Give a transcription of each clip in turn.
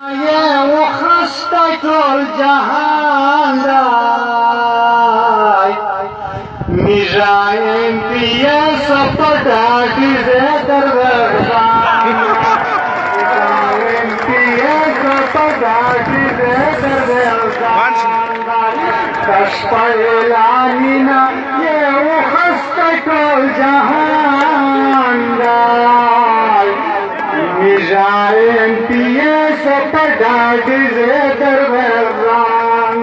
وخسته ټول جهان دی میرا امتیاز په ډاډي زه درځم امتیاز په ډاډي زه درځم کاش په اعلانینا وخسته ټول جهان دی میرا امتیاز په ډاډي زه درځم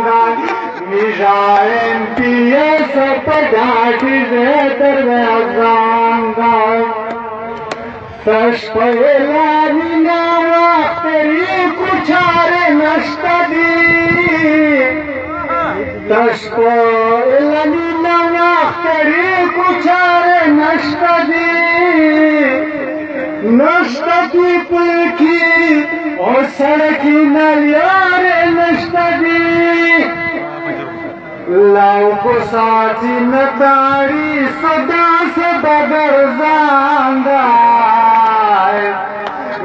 میرا امتیاز په ډاډي زه درځم تش په اعلانینا وختري کوچاره نشته دي تش په اعلانینا وختري کوچاره نشته دي نشته دي پلکی او سړکی نلیار نشته دي لاو کو ساتي نداری صدا صدا ګرځان دی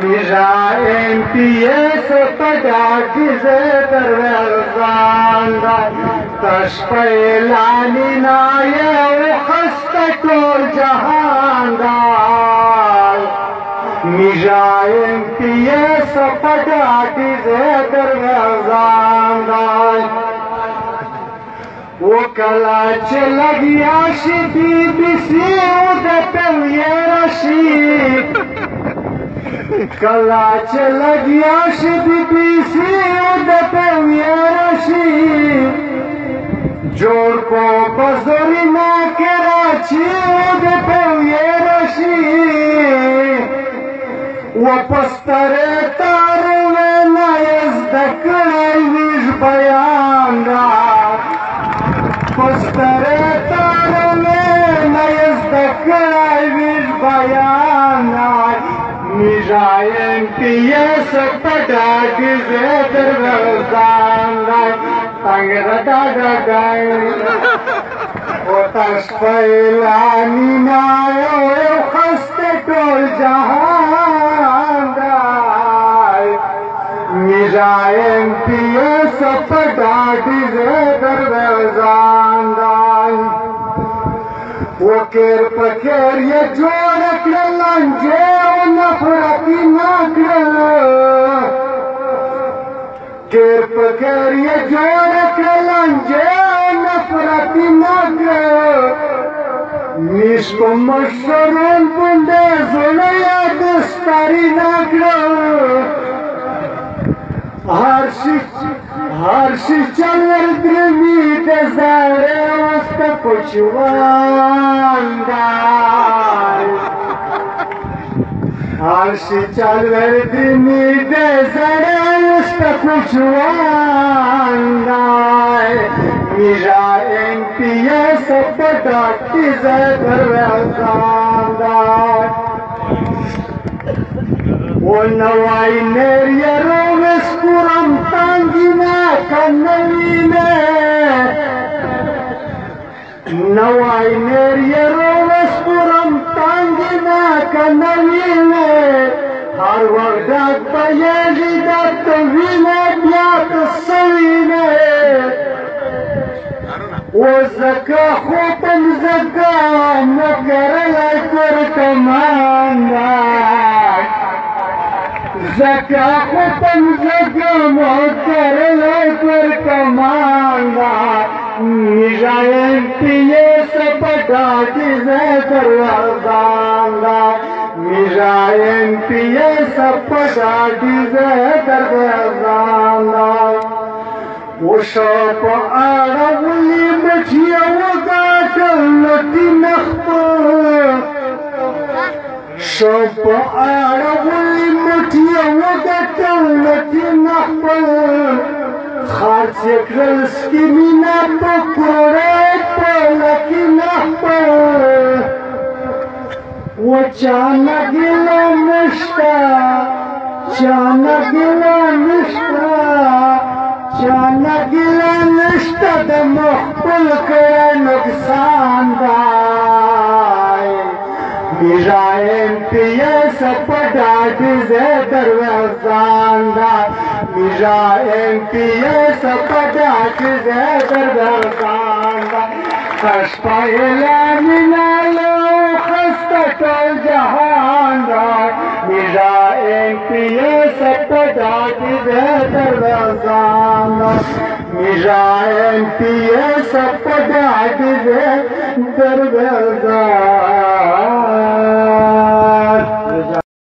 میرا امتیاز په ډاډي زه درځم تش په اعلانینا وخسته ټول جهان دی میرا امتیاز په ډاډي زه درځم وکلا چې لګیا شي بي بي سي او د پویرا شي کلا چې لګیا شي بي بي سي او د پویرا شي جوړ کو بزرینا کراچي او د پویرا شي واپس ترې تار وینا یز د کړای ویش بیان دا پستره تارمه نیزدکای ویش بیانای میرا امتیاز په ډاډي زه درځم تنګ رداګای او تاسو په اعلانینا وخسته ټول جهان دی میرا امتیاز په ډاډي زه درځم وکر پکر یې جوړ کړل لنجه او نفرت نه کړل کر پکر یې جوړ کړل لنجه او نفرت نه کړل میش په مشرون باندې زړه یاد ستاري نه کړل هر شي چلور درمی د زړه واست پوچوان دی هر شي چلور درمی د زړه واست پوچوان دی میرا امتیاز په ډاډي زه درځم ونوای نریه روز پورم تانگینا کنوینه نوای نریه روز پورم تانگینا کنوینه هر وقت بیاگی دت وینه بیات سوینه وزکا خوبم زکا نکرل کر کمانده زکا خوبم زکا مکرل کر کمانده میرا امتیاز په ډاډي زه درځم میرا امتیاز په ډاډي زه درځم وشو په اړه ولې مچیا وګاټل لټي نخته شو په اړه ولې مچیا وګاټل لټي نخته خرڅ کړل سکیمینا په کروڑه په لکي نخته وچانا ګلا نشتا چانا ګلا نشتا چانا ګلا نشتا د مخبل کړه نقصان دی میرا امتیاز په ډاډي زه دروازان دا میرا MPS پدا کی دردان خش پایلا منالو خسته ټول جهان دا میرا MPS پدا کی دردان میرا MPS پدا کی دردان